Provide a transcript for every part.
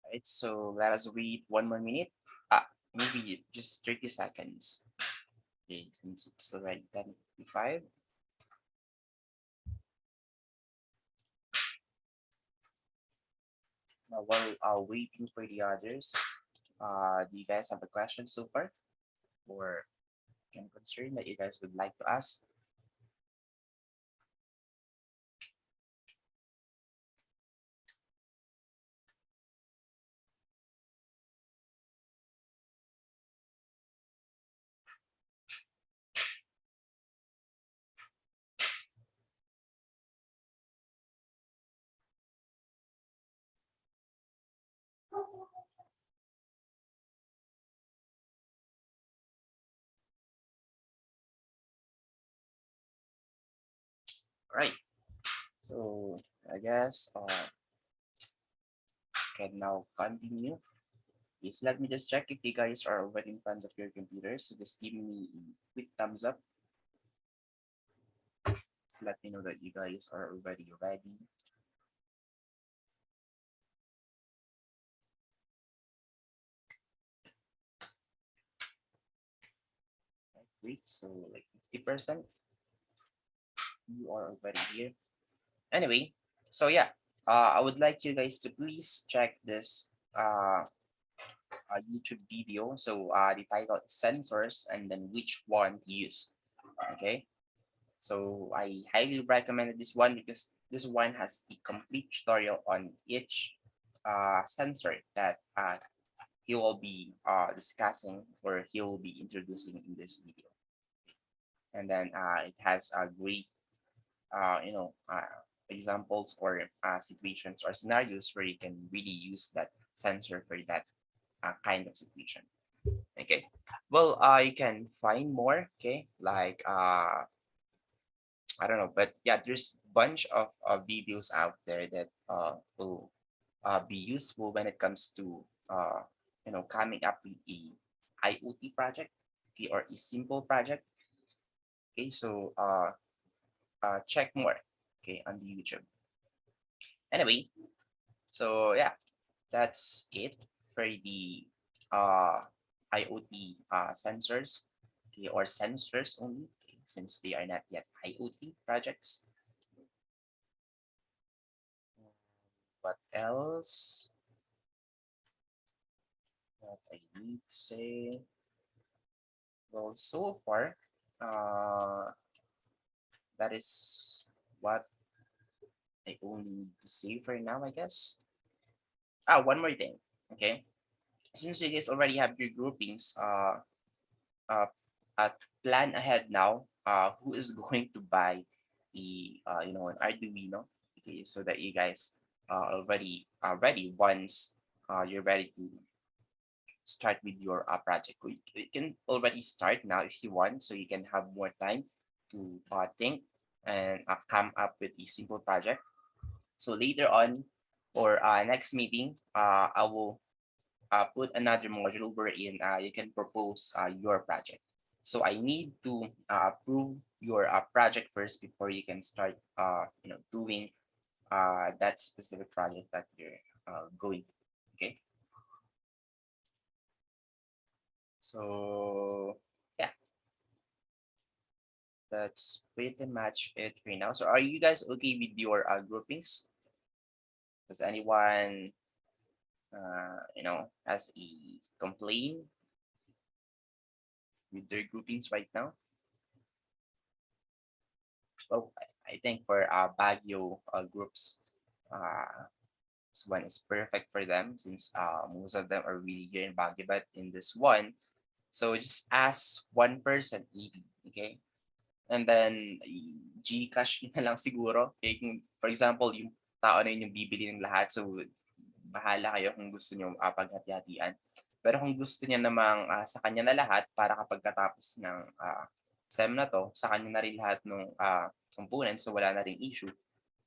Right, so let us wait 1 more minute. Maybe just 30 seconds. Okay, since it's already 10:55. Now, while waiting for the others, do you guys have a question so far, or any concern that you guys would like to ask? All right. So I guess can now continue. Okay, so let me just check if you guys are already in front of your computers. So just give me a quick thumbs up. Just let me know that you guys are already ready. Right, great. So like 50%, you are already here. Anyway, so yeah, I would like you guys to please check this YouTube video. So the title is sensors and then which one to use. Okay. So I highly recommend this one because this one has a complete tutorial on each sensor that he will be discussing or he will be introducing in this video. And then it has a great, examples or situations or scenarios where you can really use that sensor for that kind of situation. Okay. Well, you can find more. Okay, like I don't know, but yeah, there's bunch of videos out there that will be useful when it comes to coming up with a IoT project, okay, or a simple project. Okay, so check more, okay, on the YouTube. Anyway, so yeah, that's it for the uh, IoT sensors, okay, or sensors only, okay, since they are not yet IoT projects. What else that I need to say? Well, so far, uh, that is what I only need to say for now, I guess. One more thing, okay? Since you guys already have your groupings, uh, plan ahead now. Who is going to buy an Arduino? Okay, so that you guys already ready once you're ready to start with your project. You can already start now if you want, so you can have more time to think and come up with a simple project. So later on, or next meeting, I will put another module wherein you can propose your project. So I need to approve your project first before you can start, doing that specific project that you're going to. Okay. So yeah, that's pretty much it right now. So are you guys okay with your groupings? Does anyone, has a complaint with their groupings right now? Well, I think for Baguio groups, this one is perfect for them since most of them are really here in Baguio. But in this one, so just ask one person maybe, okay? And then Gcash na lang siguro. Okay, kung, for example, yung tao na yun yung bibili ng lahat. So bahala kayo kung gusto nyo paghati-hatian. Pero kung gusto niya namang sa kanya na lahat para kapag katapos ng SEM na to, sa kanya na rin lahat ng components so wala na rin issue.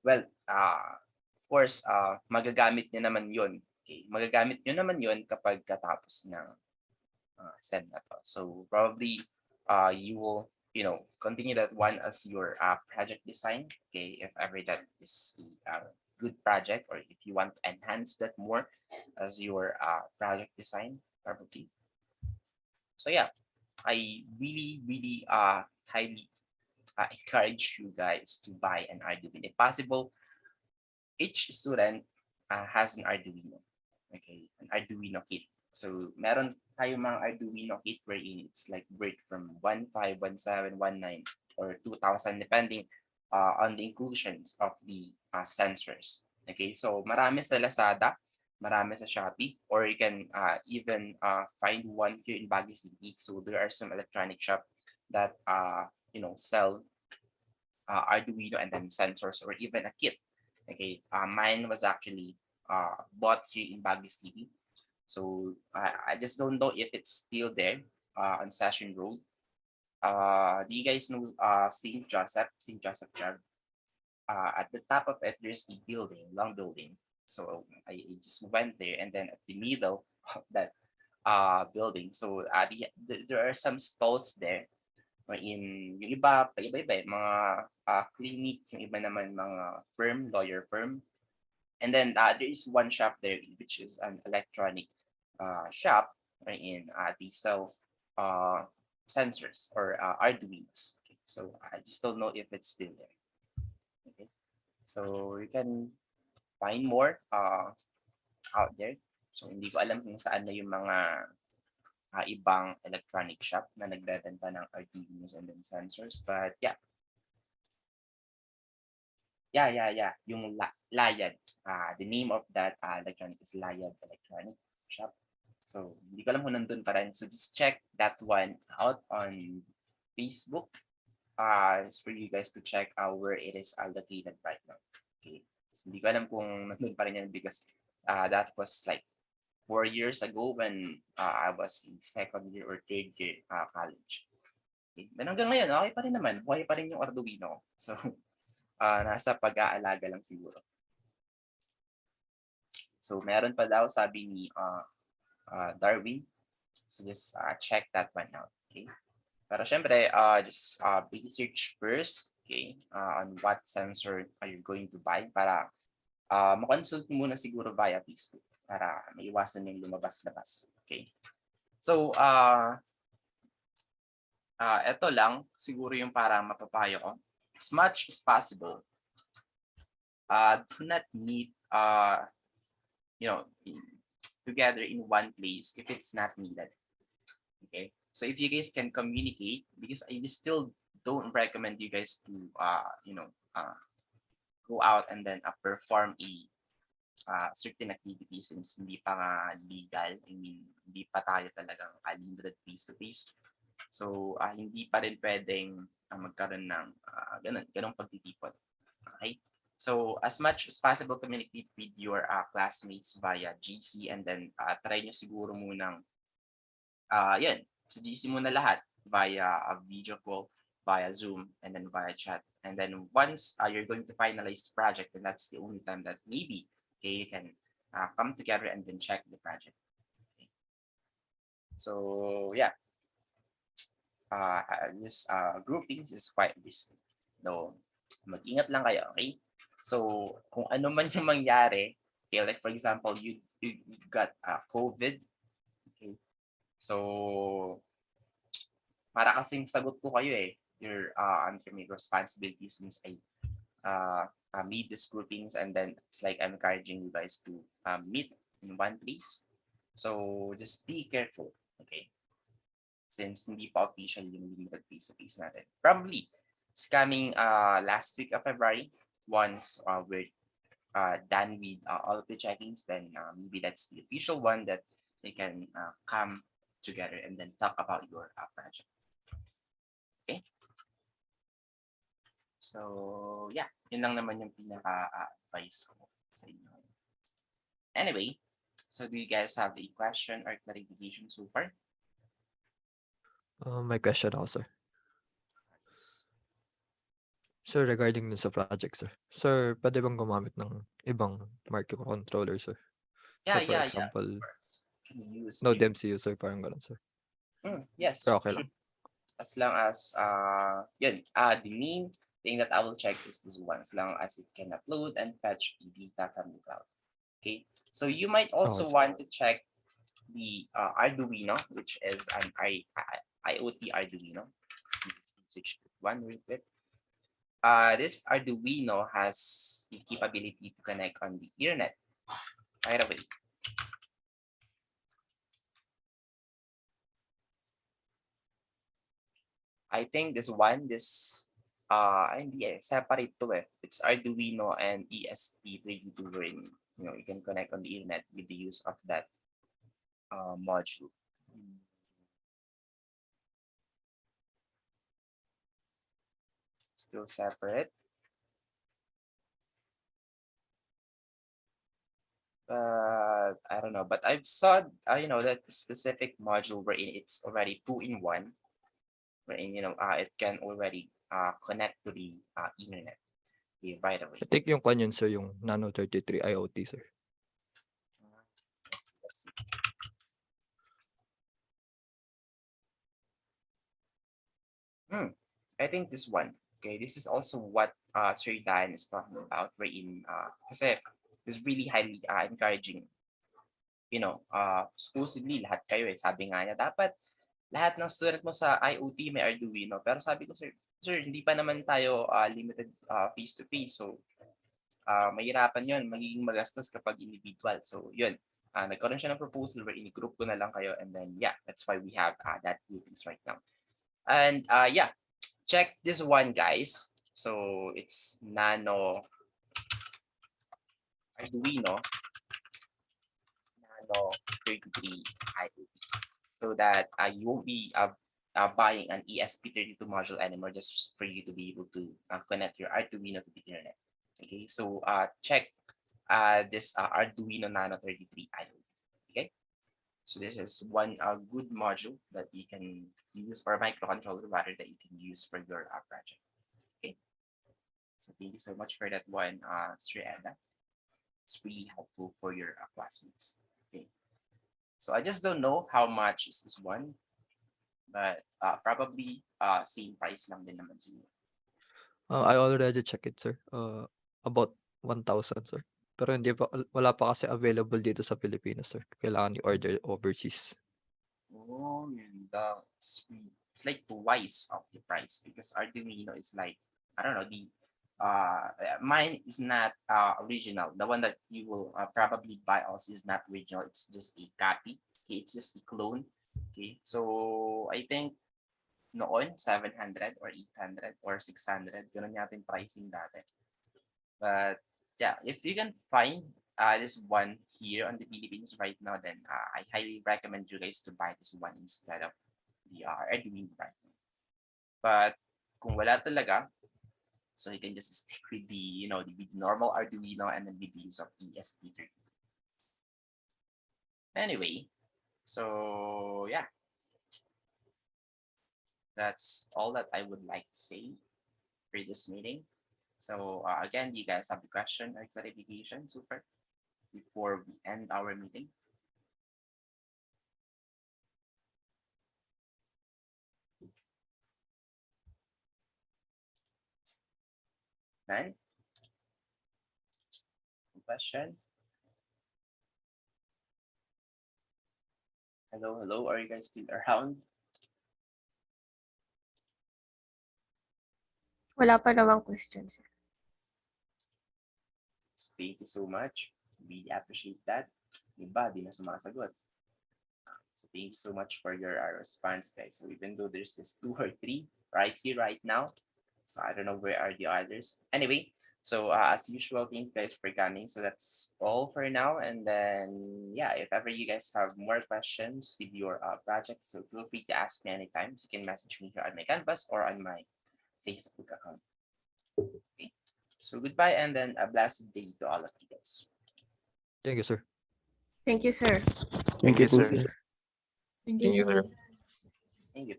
Well, of course, magagamit niya naman yon. Okay, magagamit niyo naman yon kapag katapos ng SEM na to. So probably you will continue that one as your project design, okay, if ever that is good project, or if you want to enhance that more as your project design, probably. So yeah, I really highly encourage you guys to buy an Arduino. If possible, each student has an Arduino. Okay, an Arduino kit. So meron tayo mga Arduino kit wherein it's like break from 1.5, 1.7, 1.9, or 2,000 depending on the inclusions of the sensors. Okay, so marami sa Lazada, marami sa Shopee, or you can even find one here in Baguio City. So there are some electronic shop that sell Arduino and then sensors or even a kit. Okay, mine was actually bought here in Baguio City. So I just don't know if it's still there on Session Road. Do you guys know St. Joseph, St. Joseph Church? At the top of it, there's the building, long building. So I just went there, and then at the middle of that building, so there are some stalls there wherein yung iba, iba-iba mga clinic, yung iba naman mga firm, lawyer firm. And then there is one shop there which is an electronic shop wherein they sell sensors or Arduinos. Okay. So I just don't know if it's still there. Okay. So you can find more out there. So hindi ko alam kung saan na yung mga ibang electronic shop na nagbebenta ng Arduinos and then sensors. But yeah. Yeah. Yung Layad. The name of that electronic is Layad Electronic Shop. So hindi ko alam kung nandun pa rin. So just check that one out on Facebook. It's for you guys to check where it is allocated right now. Okay. So hindi ko alam kung nandun pa rin yan because that was like 4 years ago when I was in second year or third year college. Okay. And hanggang ngayon, okay pa rin naman. Buhay pa rin yung Arduino. So, nasa pag-aalaga lang siguro. So, meron pa daw, sabi ni Darwin. So, just check that one out. Okay. Pero syempre, just research first, okay, on what sensor are you going to buy para makonsult muna siguro via Facebook para maiwasan yung lumabas-labas. Okay. So, ito lang siguro yung parang mapapayo ko. As much as possible, do not meet together in one place if it's not needed. Okay. So if you guys can communicate, because I still don't recommend you guys to go out and then perform a certain activities since hindi pa nga legal. I mean, hindi pa tayo talagang limited face-to-face. So, hindi pa rin pwedeng magkaroon ng ganong pagtitipon. Okay? So, as much as possible, communicate with your classmates via GC and then try nyo siguro munang yun, sa GC muna lahat via a video call, via Zoom, and then via chat. And then once you're going to finalize the project, then that's the only time that maybe you can come together and then check the project. Okay. So yeah, this groupings is quite risky. No, mag-ingat lang kayo, okay? So kung ano man yung mangyari, okay, like for example, you got COVID, okay? So para kasing sagot ko kayo you're under my responsibilities since I meet these groupings, and then it's like I'm encouraging you guys to meet in one place. So just be careful, okay? Since hindi pa official yung limited face-to-face natin. Probably it's coming last week of February once we're done with all of the checkings, then maybe that's the official one that they can come together and then talk about your project. Okay. So yeah, yun lang naman yung pinaka-advice ko sa inyo. Anyway, so do you guys have a question or clarification so far? May question ako, sir. Sir, regarding dun sa project, sir. Sir, pwede bang gumamit ng ibang microcontroller, sir? Yeah, So, for yeah, example, of course. Can you use Node MCU, sir, parang ganun, sir. yes. Pero okay lang. As long as yun, the main thing that I will check is this one, as long as it can upload and fetch the data from the cloud. Okay, so you might also sir. want to check the Arduino, which is an IoT Arduino. Switch to one real quick. This Arduino has the capability to connect on the internet right away. I think this hindi separate to eh. It's Arduino and ESP32 wherein you can connect on the internet with the use of that module. Still separate. I don't know, but I've saw that specific module wherein it's already 2-in-1, wherein it can already connect to the internet right away. I think yung kanyan sir, yung Nano 33 IoT sir. Let's see. I think this one. Okay, this is also what Sir Dan is talking about, wherein kasi it's really highly encouraging. Supposedly lahat kayo sabi nga niya dapat lahat ng student mo sa IoT may Arduino. Pero sabi ko, sir, hindi pa naman tayo limited face to face. So mahirapan 'yon, magiging magastos kapag individual. So 'yun. Nagkaroon siya ng proposal where in-group ko na lang kayo, and then yeah, that's why we have that meetings right now. And yeah, check this one, guys. So it's Nano Arduino Nano 33 IoT, so that you won't be buying an ESP32 module anymore just for you to be able to connect your Arduino to the internet. Okay, so check this Arduino Nano 33 IoT. Okay, so this is one good module that you can use, or microcontroller rather, that you can use for your project. Okay, so thank you so much for that one, Sri Edna. It's really helpful for your classmates. Okay, so I just don't know how much is this one, but probably same price lang din naman siguro. I already check it sir. About 1,000 sir. Pero wala pa kasi available dito sa Pilipinas sir. Kailangan i-order overseas. Oh, yun daw. It's like twice of the price, because Arduino is like, I don't know, mine is not original. The one that you will probably buy also is not original. It's just a copy. Okay, it's just a clone. Okay, so I think noon 700 or 800 or 600, ganun yata yung pricing dati. But yeah, if you can find this one here on the Philippines right now, then I highly recommend you guys to buy this one instead of the Arduino right now. But kung wala talaga, so you can just stick with the the normal Arduino and then with the use of ESP32. Anyway, so yeah, that's all that I would like to say for this meeting. So again, do you guys have a question or clarification, super, before we end our meeting? None? Question? Hello, are you guys still around? Wala pa namang questions. So thank you so much. We appreciate that. Iba, di na sumasagot. So thank you so much for your response, guys. So even though there's just 2 or 3 right here, right now, so I don't know where are the others. Anyway, so as usual, thank you guys for coming. So that's all for now. And then, yeah, if ever you guys have more questions with your project, so feel free to ask me anytime. So you can message me here on my Canvas or on my Facebook account. Okay. So goodbye, and then a blessed day to all of you guys. Thank you sir. Thank you, sir. Thank you, sir. sir. Thank you, sir. Thank you.